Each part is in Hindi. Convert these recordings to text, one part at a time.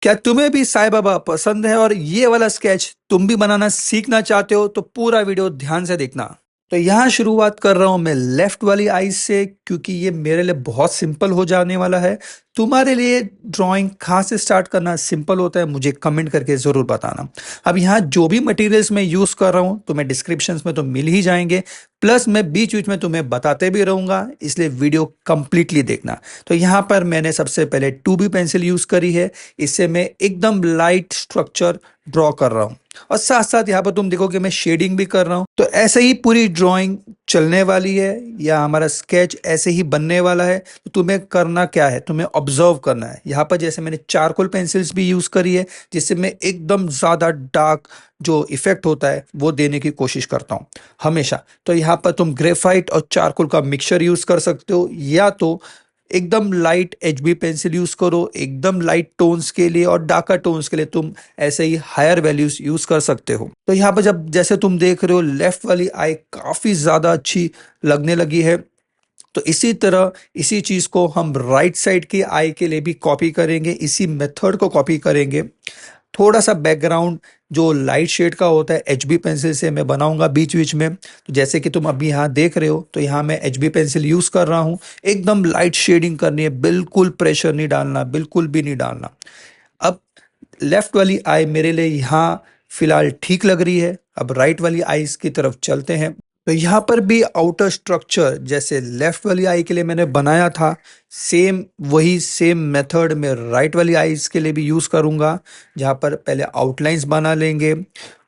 क्या तुम्हें भी साईं बाबा पसंद है और ये वाला स्केच तुम भी बनाना सीखना चाहते हो तो पूरा वीडियो ध्यान से देखना। तो यहाँ शुरुआत कर रहा हूँ मैं लेफ्ट वाली आईज से, क्योंकि ये मेरे लिए बहुत सिंपल हो जाने वाला है। तुम्हारे लिए ड्राइंग कहाँ से स्टार्ट करना सिंपल होता है मुझे कमेंट करके ज़रूर बताना। अब यहाँ जो भी मटेरियल्स मैं यूज़ कर रहा हूँ तुम्हें डिस्क्रिप्शंस में तो मिल ही जाएंगे, प्लस मैं बीच बीच में तुम्हें बताते भी रहूँगा, इसलिए वीडियो कंप्लीटली देखना। तो यहाँ पर मैंने सबसे पहले 2B पेंसिल यूज़ करी है। इससे मैं एकदम लाइट स्ट्रक्चर ड्रॉ कर रहा हूँ और साथ साथ यहाँ पर तुम देखोगे मैं शेडिंग भी कर रहा हूँ। तो ऐसे ही पूरी ड्राइंग चलने वाली है या हमारा स्केच ऐसे ही बनने वाला है। तो तुम्हें करना क्या है, तुम्हें ऑब्जर्व करना है। यहाँ पर जैसे मैंने चारकोल पेंसिल्स भी यूज करी है, जिससे मैं एकदम ज्यादा डार्क जो इफेक्ट होता है वो देने की कोशिश करता हूँ हमेशा। तो यहाँ पर तुम ग्रेफाइट और चारकोल का मिक्सचर यूज कर सकते हो, या तो एकदम लाइट HB पेंसिल यूज करो एकदम लाइट टोन्स के लिए, और डार्कर टोन्स के लिए तुम ऐसे ही हायर वैल्यूज यूज कर सकते हो। तो यहाँ पर जब जैसे तुम देख रहे हो लेफ्ट वाली आई काफी ज्यादा अच्छी लगने लगी है, तो इसी तरह इसी चीज को हम राइट साइड की आई के लिए भी कॉपी करेंगे, इसी मेथड को कॉपी करेंगे। थोड़ा सा बैकग्राउंड जो लाइट शेड का होता है HB पेंसिल से मैं बनाऊंगा बीच बीच में। तो जैसे कि तुम अभी यहाँ देख रहे हो, तो यहाँ मैं HB पेंसिल यूज कर रहा हूँ। एकदम लाइट शेडिंग करनी है, बिल्कुल प्रेशर नहीं डालना, बिल्कुल भी नहीं डालना। अब लेफ्ट वाली आई मेरे लिए यहाँ फिलहाल ठीक लग रही है। अब राइट वाली आईज की तरफ चलते हैं। तो यहाँ पर भी आउटर स्ट्रक्चर जैसे लेफ्ट वाली आई के लिए मैंने बनाया था, सेम वही सेम मेथड में राइट वाली आईज के लिए भी यूज करूंगा। जहाँ पर पहले आउटलाइंस बना लेंगे,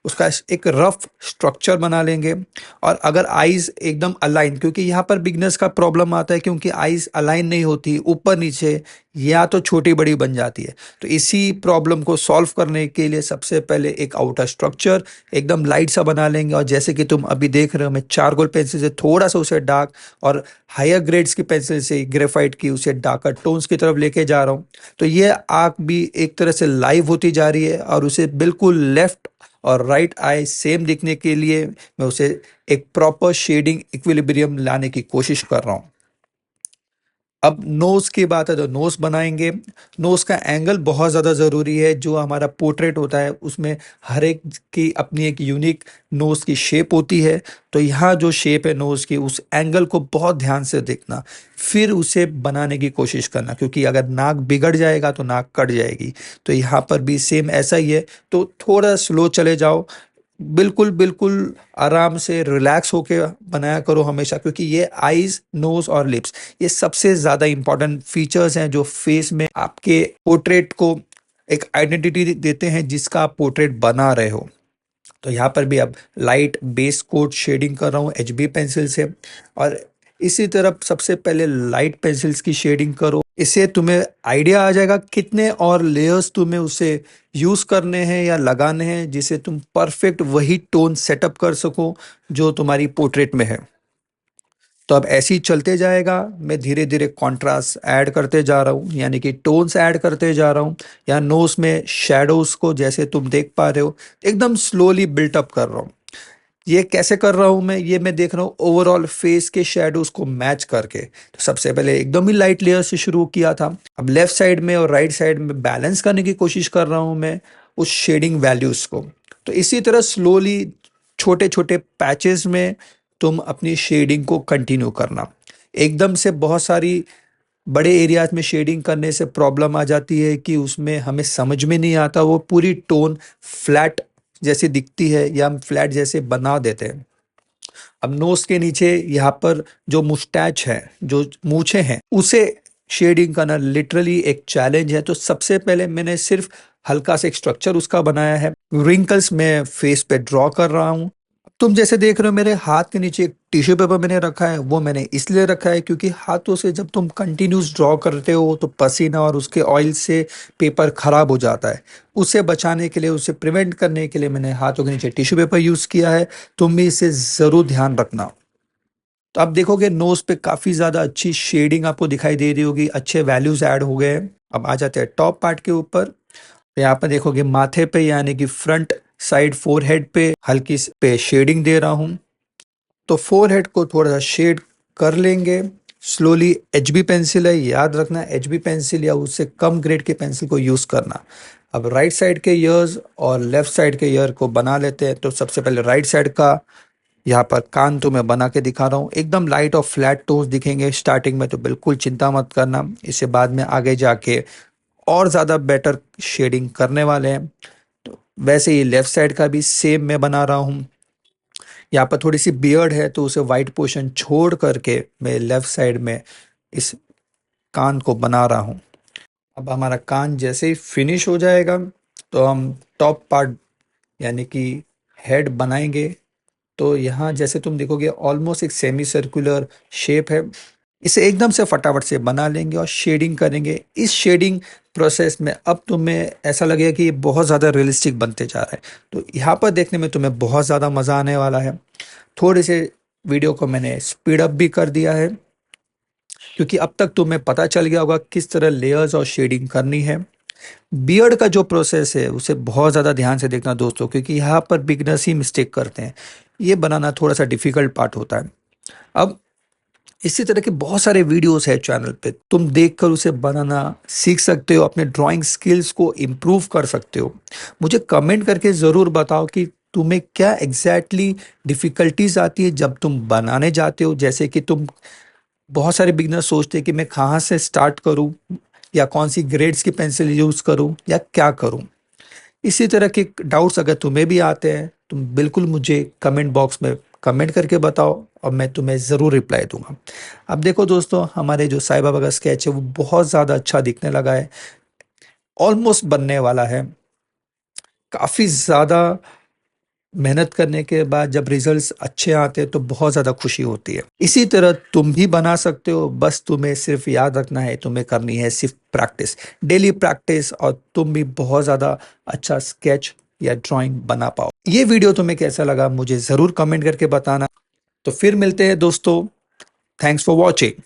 उसका एक रफ स्ट्रक्चर बना लेंगे। और अगर आईज एकदम अलाइन, क्योंकि यहाँ पर बिगनर्स का प्रॉब्लम आता है, क्योंकि आईज अलाइन नहीं होती, ऊपर नीचे या तो छोटी बड़ी बन जाती है। तो इसी प्रॉब्लम को सॉल्व करने के लिए सबसे पहले एक आउटर स्ट्रक्चर एकदम लाइट सा बना लेंगे। और जैसे कि तुम अभी देख रहे हो मैं चारकोल पेंसिल से थोड़ा सा उसे डार्क, और हायर ग्रेड्स की पेंसिल से ग्रेफाइट की उसे डार्कर टोन्स की तरफ लेके जा रहा हूँ। तो ये आंख भी एक तरह से लाइव होती जा रही है, और उसे बिल्कुल लेफ्ट और राइट आई सेम दिखने के लिए मैं उसे एक प्रॉपर शेडिंग इक्विलिब्रियम लाने की कोशिश कर रहा हूँ। अब नोज की बात है तो नोज बनाएंगे। नोज का एंगल बहुत ज़्यादा ज़रूरी है। जो हमारा पोर्ट्रेट होता है उसमें हर एक की अपनी एक यूनिक नोज की शेप होती है। तो यहाँ जो शेप है नोज की, उस एंगल को बहुत ध्यान से देखना, फिर उसे बनाने की कोशिश करना, क्योंकि अगर नाक बिगड़ जाएगा तो नाक कट जाएगी। तो यहाँ पर भी सेम ऐसा ही है। तो थोड़ा स्लो चले जाओ, बिल्कुल बिल्कुल आराम से रिलैक्स होके बनाया करो हमेशा, क्योंकि ये आईज नोज और लिप्स ये सबसे ज्यादा इंपॉर्टेंट फीचर्स हैं जो फेस में आपके पोर्ट्रेट को एक आइडेंटिटी देते हैं जिसका आप पोर्ट्रेट बना रहे हो। तो यहाँ पर भी अब लाइट बेस कोट शेडिंग कर रहा हूँ HB पेंसिल से। और इसी तरफ सबसे पहले लाइट पेंसिल्स की शेडिंग करो, इससे तुम्हें आइडिया आ जाएगा कितने और लेयर्स तुम्हें उसे यूज करने हैं या लगाने हैं, जिससे तुम परफेक्ट वही टोन सेटअप कर सको जो तुम्हारी पोर्ट्रेट में है। तो अब ऐसे ही चलते जाएगा, मैं धीरे धीरे कॉन्ट्रास्ट ऐड करते जा रहा हूँ, यानी कि टोन्स ऐड करते जा रहा हूँ। या नोज में शेडोज को जैसे तुम देख पा रहे हो एकदम स्लोली बिल्टअप कर रहा हूँ। ये कैसे कर रहा हूं मैं, ये मैं देख रहा हूँ ओवरऑल फेस के शेडोज को मैच करके। तो सबसे पहले एकदम ही लाइट लेयर से शुरू किया था, अब लेफ्ट साइड में और राइट साइड में बैलेंस करने की कोशिश कर रहा हूं मैं उस शेडिंग वैल्यूज को। तो इसी तरह स्लोली छोटे छोटे पैचेस में तुम अपनी शेडिंग को कंटिन्यू करना। एकदम से बहुत सारी बड़े एरियाज में शेडिंग करने से प्रॉब्लम आ जाती है कि उसमें हमें समझ में नहीं आता, वो पूरी टोन फ्लैट जैसी दिखती है या हम फ्लैट जैसे बना देते हैं। अब नोज के नीचे यहाँ पर जो मुस्टैच है, जो मूछें हैं, उसे शेडिंग करना लिटरली एक चैलेंज है। तो सबसे पहले मैंने सिर्फ हल्का सा एक स्ट्रक्चर उसका बनाया है, रिंकल्स में फेस पे ड्रॉ कर रहा हूँ। तुम जैसे देख रहे हो मेरे हाथ के नीचे एक टिश्यू पेपर मैंने रखा है, वो मैंने इसलिए रखा है क्योंकि हाथों से जब तुम कंटिन्यूस ड्रॉ करते हो तो पसीना और उसके ऑयल से पेपर खराब हो जाता है। उसे बचाने के लिए, उसे प्रिवेंट करने के लिए मैंने हाथों के नीचे टिश्यू पेपर यूज किया है। तुम भी इसे जरूर ध्यान रखना। तो आप देखोगे नोज पे काफी ज्यादा अच्छी शेडिंग आपको दिखाई दे रही होगी, अच्छे वैल्यूज ऐड हो गए हैं। अब आ जाते हैं टॉप पार्ट के ऊपर। यहाँ पर देखोगे माथे पे यानी कि फ्रंट साइड फोरहेड पे हल्की पे शेडिंग दे रहा हूँ। तो फोरहेड को थोड़ा सा शेड कर लेंगे स्लोली। HB पेंसिल है, याद रखना HB पेंसिल या उससे कम ग्रेड के पेंसिल को यूज करना। अब राइट साइड के ईयर्स और लेफ्ट साइड के ईयर को बना लेते हैं। तो सबसे पहले राइट साइड का यहाँ पर कान तो मैं बना के दिखा रहा हूँ। एकदम लाइट और फ्लैट टोन्स दिखेंगे स्टार्टिंग में, तो बिल्कुल चिंता मत करना, इससे बाद में आगे जाके और ज़्यादा बेटर शेडिंग करने वाले हैं। तो वैसे ही लेफ्ट साइड का भी सेम मैं बना रहा हूँ। यहाँ पर थोड़ी सी बियर्ड है तो उसे वाइट पोर्शन छोड़ करके मैं लेफ्ट साइड में इस कान को बना रहा हूँ। अब हमारा कान जैसे ही फिनिश हो जाएगा तो हम टॉप पार्ट यानी कि हेड बनाएंगे। तो यहाँ जैसे तुम देखोगे ऑलमोस्ट एक सेमी सर्कुलर शेप है। इसे एकदम से फटाफट से बना लेंगे और शेडिंग करेंगे। इस शेडिंग प्रोसेस में अब तुम्हें ऐसा लगेगा कि ये बहुत ज़्यादा रियलिस्टिक बनते जा रहा है। तो यहाँ पर देखने में तुम्हें बहुत ज़्यादा मज़ा आने वाला है। थोड़े से वीडियो को मैंने स्पीड अप भी कर दिया है क्योंकि अब तक तुम्हें पता चल गया होगा किस तरह लेयर्स और शेडिंग करनी है। बियर्ड का जो प्रोसेस है उसे बहुत ज़्यादा ध्यान से देखना दोस्तों, क्योंकि यहाँ पर बिगनर्स ही मिस्टेक करते हैं। ये बनाना थोड़ा सा डिफिकल्ट पार्ट होता है। अब इसी तरह के बहुत सारे वीडियोस है चैनल पे, तुम देखकर उसे बनाना सीख सकते हो, अपने ड्राइंग स्किल्स को इम्प्रूव कर सकते हो। मुझे कमेंट करके ज़रूर बताओ कि तुम्हें क्या एग्जैक्टली डिफ़िकल्टीज आती है जब तुम बनाने जाते हो। जैसे कि तुम बहुत सारे बिगनर सोचते हैं कि मैं कहाँ से स्टार्ट करूँ, या कौन सी ग्रेड्स की पेंसिल यूज़ करूँ, या क्या करूँ। इसी तरह के डाउट्स अगर तुम्हें भी आते हैं तुम बिल्कुल मुझे कमेंट बॉक्स में कमेंट करके बताओ और मैं तुम्हें ज़रूर रिप्लाई दूंगा। अब देखो दोस्तों, हमारे जो साईं बाबा का स्केच है वो बहुत ज़्यादा अच्छा दिखने लगा है, ऑलमोस्ट बनने वाला है। काफ़ी ज़्यादा मेहनत करने के बाद जब रिजल्ट्स अच्छे आते हैं तो बहुत ज़्यादा खुशी होती है। इसी तरह तुम भी बना सकते हो, बस तुम्हें सिर्फ याद रखना है, तुम्हें करनी है सिर्फ प्रैक्टिस, डेली प्रैक्टिस, और तुम भी बहुत ज़्यादा अच्छा स्केच या ड्राइंग बना पाओ। ये वीडियो तुम्हें कैसा लगा मुझे ज़रूर कमेंट करके बताना। तो फिर मिलते हैं दोस्तों। Thanks for watching.